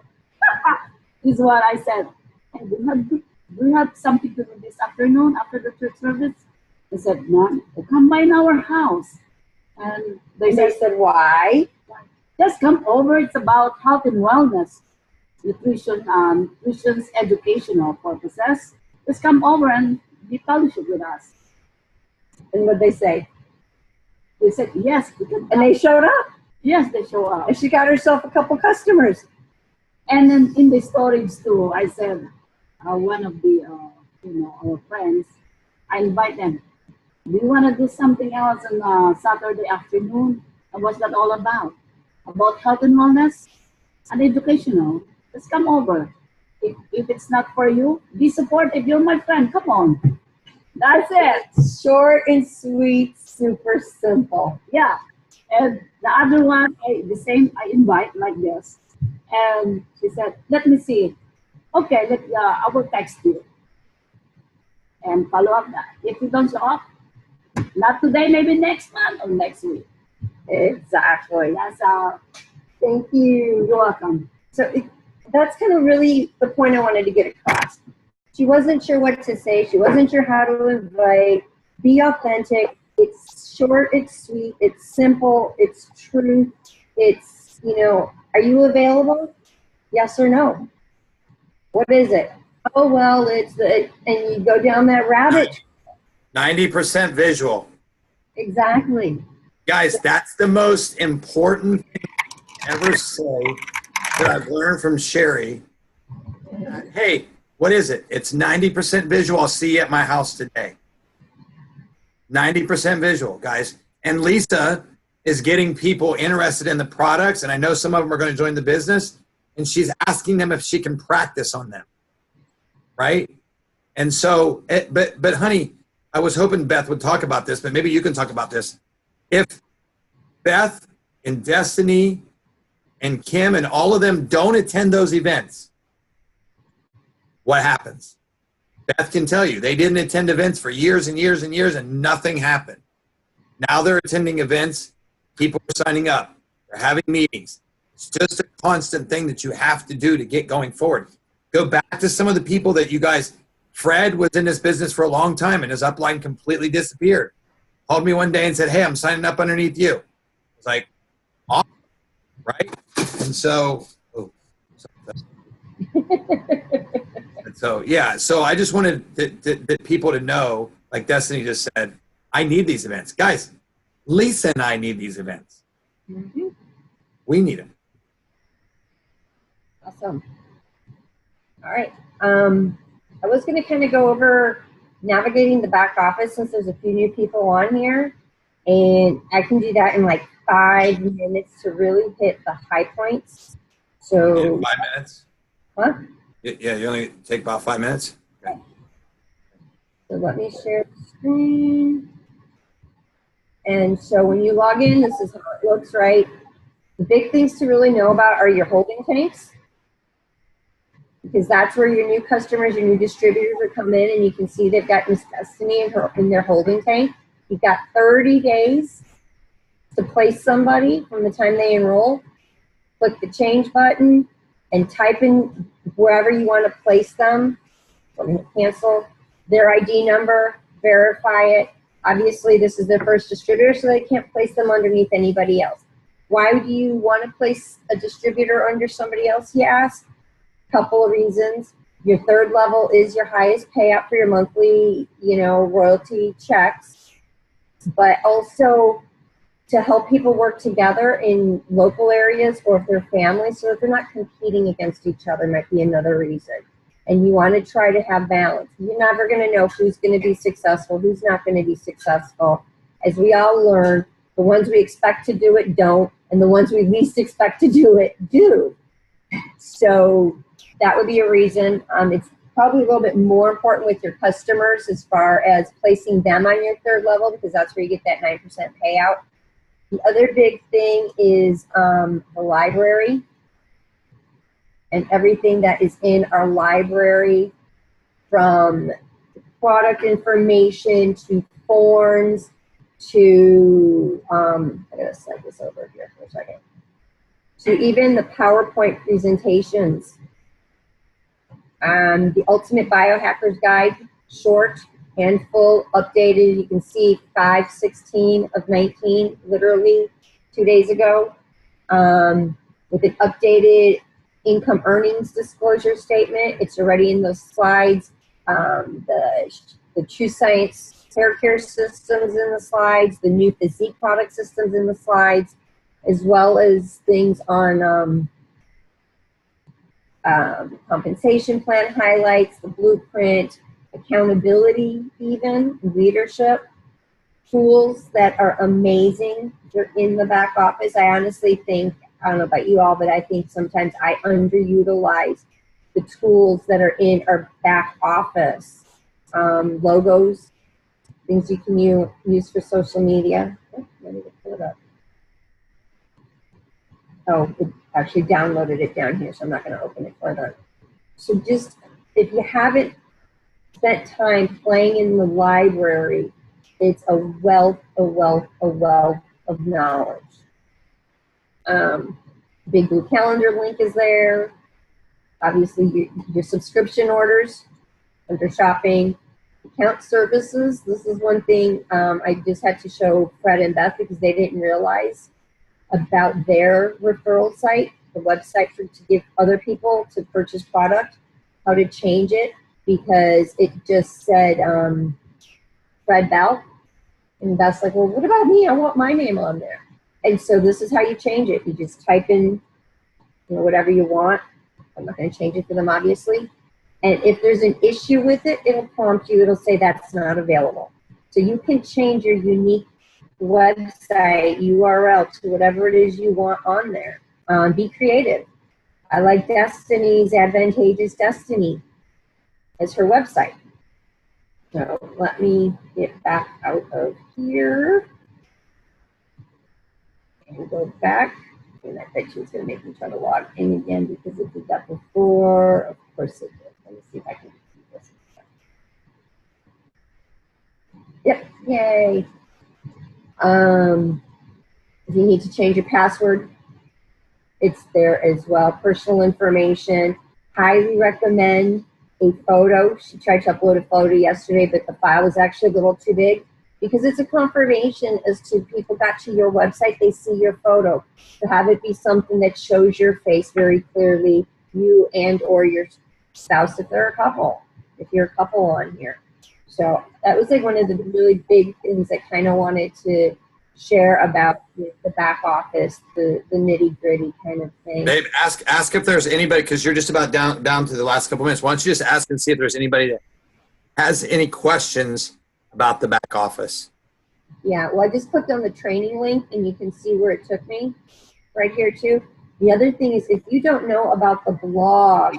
This is what I said. Hey, do you have something to do this afternoon after the church service? They said, no, come by in our house. And They said, why? just come over. It's about health and wellness, nutrition's educational purposes. Just come over and be fellowship with us. And what they say? We said, yes, we can. And they showed up. Yes, they show up. And she got herself a couple customers. And then in the storage too, I said, one of the, our friends, I invite them. Do you want to do something else on Saturday afternoon? And what's that all about? About health and wellness and educational. Just come over. If it's not for you, be supportive. You're my friend. Come on. That's it. Short and sweet, super simple. Yeah. And the other one, I invite like this. And she said, let me see. Okay, I will text you. And follow up that. If you don't show up, not today, maybe next month or next week. Exactly. That's Thank you. You're welcome. So that's kind of really the point I wanted to get across. She wasn't sure what to say. She wasn't sure how to invite. Be authentic. It's short, it's sweet, it's simple, it's true. It's, are you available? Yes or no? What is it? Oh, well, and you go down that rabbit. 90% visual. Exactly. Guys, that's the most important thing I ever say that I've learned from Sherry. Hey, what is it? It's 90% visual. I'll see you at my house today. 90% visual, guys. And Lisa is getting people interested in the products, and I know some of them are going to join the business, and she's asking them if she can practice on them, right? And so, but honey, I was hoping Beth would talk about this, but maybe you can talk about this. If Beth and Destiny and Kim and all of them don't attend those events, what happens? Beth can tell you they didn't attend events for years and years and years and nothing happened. Now they're attending events, people are signing up, they're having meetings. It's just a constant thing that you have to do to get going forward. Go back to some of the people that you guys, Fred was in this business for a long time and his upline completely disappeared. Called me one day and said, hey, I'm signing up underneath you. I was like, awesome, right? And so, so I just wanted the people to know, like Destiny just said, I need these events. Guys, Lisa and I need these events. Mm-hmm. We need them. Awesome. All right. I was going to kind of go over navigating the back office since there's a few new people on here. And I can do that in like 5 minutes to really hit the high points. So 5 minutes? Huh? Yeah, you only take about 5 minutes. Okay. So let me share the screen. And so when you log in, this is how it looks, right? The big things to really know about are your holding tanks, because that's where your new customers, your new distributors are coming in, and you can see they've got Miss Destiny in their holding tank. You've got 30 days to place somebody from the time they enroll. Click the change button and type in wherever you want to place them. We're going to cancel their ID number, verify it. Obviously, this is their first distributor, so they can't place them underneath anybody else. Why do you want to place a distributor under somebody else, you ask? Couple of reasons. Your third level is your highest payout for your monthly, royalty checks, but also to help people work together in local areas or if they're families, so that they're not competing against each other might be another reason. And you want to try to have balance. You're never going to know who's going to be successful, who's not going to be successful. As we all learn, the ones we expect to do it don't, and the ones we least expect to do it do. So that would be a reason. It's probably a little bit more important with your customers as far as placing them on your third level, because that's where you get that 9% payout. The other big thing is the library and everything that is in our library, from product information to forms to, I'm going to slide this over here for a second, to even the PowerPoint presentations. The Ultimate Biohackers Guide, short and full, updated. You can see 5/16 of 19, literally 2 days ago. with an updated income earnings disclosure statement. It's already in those slides. The True Science hair care systems in the slides, the new physique product systems in the slides, as well as things on compensation plan highlights, the blueprint, accountability, even leadership tools that are amazing. They're in the back office. I honestly think, I don't know about you all, but I think sometimes I underutilize the tools that are in our back office. Logos, things you can use for social media. Oh, let me pull it up. Oh, it actually downloaded it down here, so I'm not going to open it further. So just, if you haven't spent time playing in the library, it's a wealth of knowledge. Big Blue Calendar link is there. Obviously, your subscription orders under shopping. Account services. This is one thing I just had to show Fred and Beth because they didn't realize about their referral site, the website to give other people to purchase product, how to change it, because it just said Fred Bell. And Beth's like, well, what about me? I want my name on there. And so this is how you change it. You just type in, whatever you want. I'm not going to change it for them, obviously. And if there's an issue with it, it'll prompt you. It'll say that's not available. So you can change your unique website URL to whatever it is you want on there. Be creative. I like Destiny's Advantageous Destiny as her website. So let me get back out of here and go back. And I bet you it's going to make me try to log in again because it did that before. Of course it did. Let me see if I can do this. Yep, yay. If you need to change your password, it's there as well. Personal information, highly recommend a photo. She tried to upload a photo yesterday, but the file was actually a little too big because it's a confirmation as to people got to your website, they see your photo. To have it be something that shows your face very clearly, you and or your spouse if they're a couple, if you're a couple on here. So that was like one of the really big things I kind of wanted to share about the back office, the nitty gritty kind of thing. Dave, ask if there's anybody, because you're just about down to the last couple minutes. Why don't you just ask and see if there's anybody that has any questions about the back office? Yeah, well, I just clicked on the training link and you can see where it took me right here too. The other thing is if you don't know about the blogs,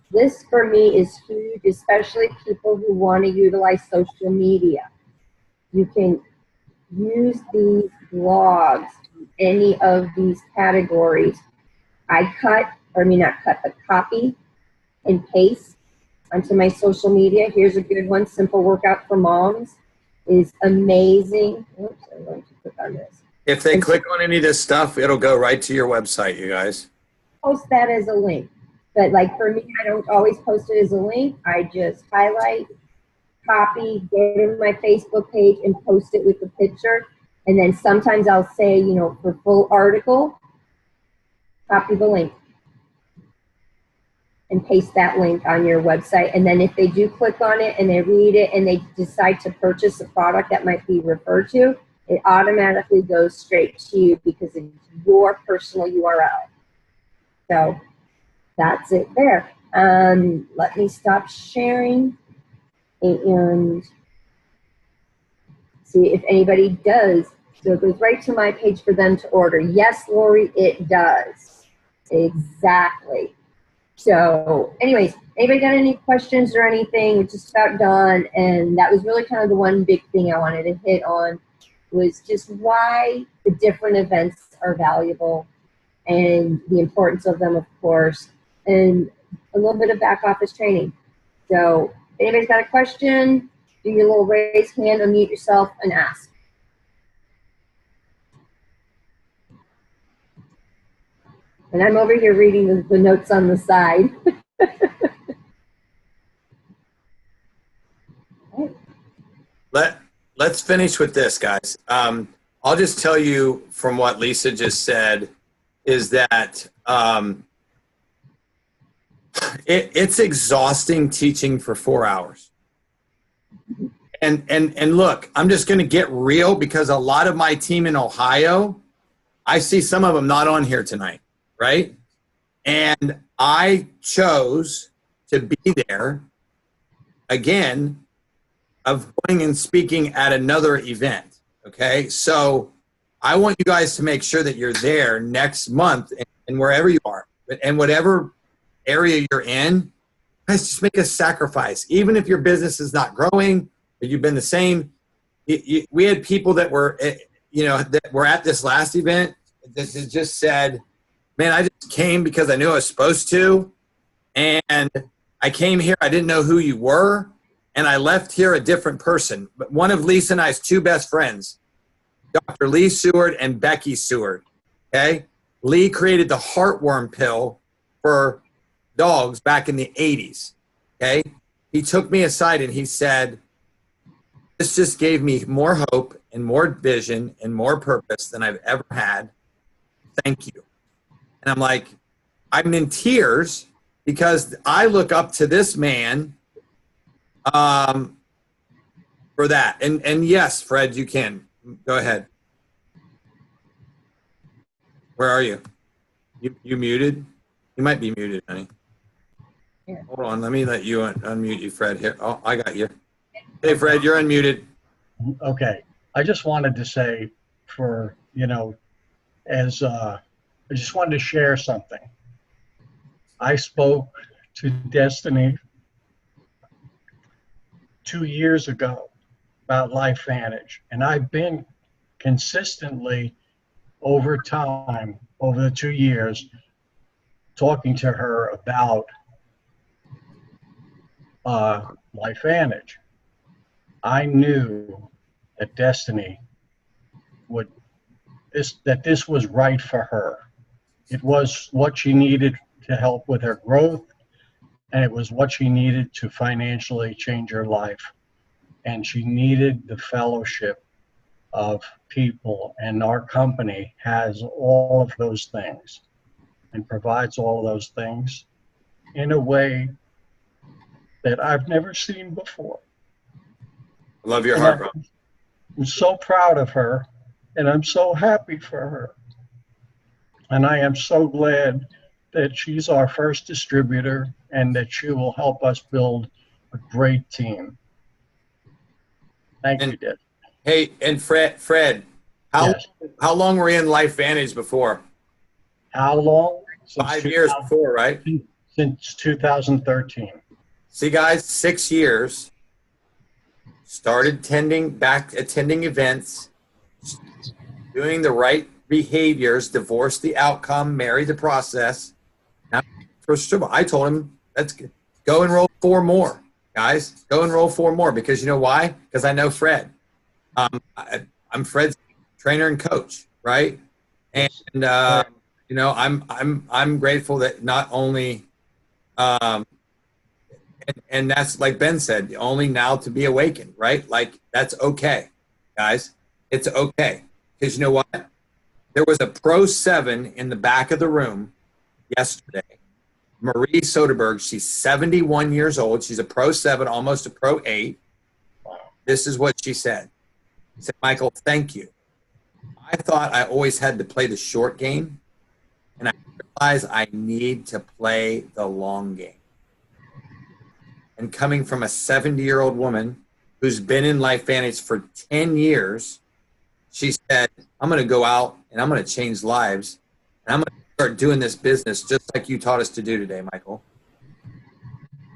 this for me is huge, especially people who want to utilize social media. You can use these blogs in any of these categories. I copy and paste onto my social media. Here's a good one, Simple Workout for Moms is amazing. Oops, I'm going to click on this. If they click on any of this stuff, it'll go right to your website, you guys. Post that as a link. But like for me, I don't always post it as a link. I just highlight, copy, go to my Facebook page and post it with the picture. And then sometimes I'll say, for full article, copy the link and paste that link on your website. And then if they do click on it and they read it and they decide to purchase a product that might be referred to, it automatically goes straight to you because it's your personal URL. So that's it there. Let me stop sharing and see if anybody does. So it goes right to my page for them to order. Yes, Lori, it does. Exactly. So anyways, anybody got any questions or anything? We're just about done. And that was really kind of the one big thing I wanted to hit on was just why the different events are valuable and the importance of them, of course, and a little bit of back office training. So if anybody's got a question, do your little raise hand, unmute yourself, and ask. And I'm over here reading the notes on the side. Let's finish with this, guys. I'll just tell you from what Lisa just said, is that it's exhausting teaching for 4 hours. And look, I'm just going to get real, because a lot of my team in Ohio, I see some of them not on here tonight, right? And I chose to be there again, of going and speaking at another event. Okay, so I want you guys to make sure that you're there next month, and wherever you are, and whatever area you're in, guys, just make a sacrifice. Even if your business is not growing, or you've been the same. We had people that were, that were at this last event that just said, man, I just came because I knew I was supposed to, and I came here, I didn't know who you were, and I left here a different person. But one of Lisa and I's two best friends, Dr. Lee Seward and Becky Seward, okay? Lee created the heartworm pill for dogs back in the 80s, okay? He took me aside and he said, this just gave me more hope and more vision and more purpose than I've ever had. Thank you. And I'm like, I'm in tears because I look up to this man for that. And yes, Fred, you can. Go ahead. Where are you? You muted? You might be muted, honey. Here. Hold on. Let me let you unmute you, Fred. Here. Oh, I got you. Hey, Fred, you're unmuted. Okay. I just wanted to say I just wanted to share something. I spoke to Destiny 2 years ago about LifeVantage, and I've been consistently over time, over the 2 years, talking to her about LifeVantage. I knew that Destiny that this was right for her. It was what she needed to help with her growth, and it was what she needed to financially change her life. And she needed the fellowship of people, and our company has all of those things and provides all of those things in a way that I've never seen before. I love your heart, bro. I'm so proud of her, and I'm so happy for her. And I am so glad that she's our first distributor and that she will help us build a great team. Thank you, Dad. Hey, and Fred, how long were you in LifeVantage before? How long? 5 years before, right? Since 2013. See, guys, 6 years. Started attending events, doing the right behaviors, divorce the outcome, marry the process. Now, first of all, I told him, let's go enroll 4 more, guys. Go enroll 4 more, because you know why? Because I know Fred. I'm Fred's trainer and coach, right? And I'm grateful that not only, and that's like Ben said, only now to be awakened, right? Like, that's okay, guys. It's okay, because you know what? There was a Pro 7 in the back of the room yesterday. Marie Soderberg, she's 71 years old. She's a Pro 7, almost a Pro 8. This is what she said. She said, Michael, thank you. I thought I always had to play the short game, and I realized I need to play the long game. And coming from a 70-year-old woman who's been in LifeVantage for 10 years, she said, I'm going to go out and I'm going to change lives. And I'm going to start doing this business just like you taught us to do today, Michael.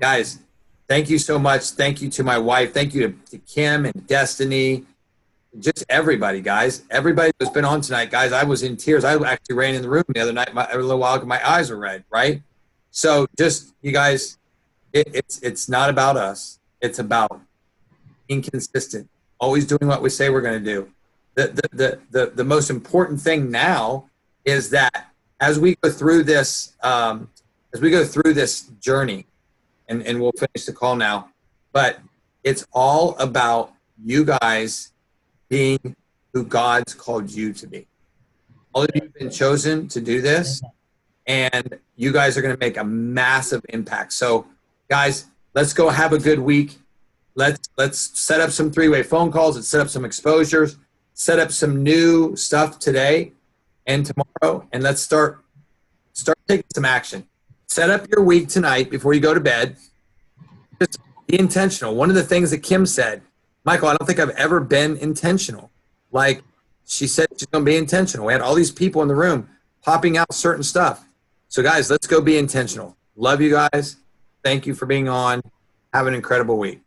Guys, thank you so much. Thank you to my wife. Thank you to Kim and Destiny. Just everybody, guys. Everybody who's been on tonight, guys. I was in tears. I actually ran in the room the other night a little while ago. My eyes were red, right? So just, you guys, it's not about us. It's about being consistent, always doing what we say we're going to do. The most important thing now is that as we go through this journey, and we'll finish the call now, but it's all about you guys being who God's called you to be. All of you have been chosen to do this, and you guys are going to make a massive impact. So, guys, let's go have a good week. Let's set up some three-way phone calls. Let's set up some exposures. Set up some new stuff today and tomorrow, and let's start taking some action. Set up your week tonight before you go to bed. Just be intentional. One of the things that Kim said, Michael, I don't think I've ever been intentional. Like she said, she's going to be intentional. We had all these people in the room popping out certain stuff. So, guys, let's go be intentional. Love you guys. Thank you for being on. Have an incredible week.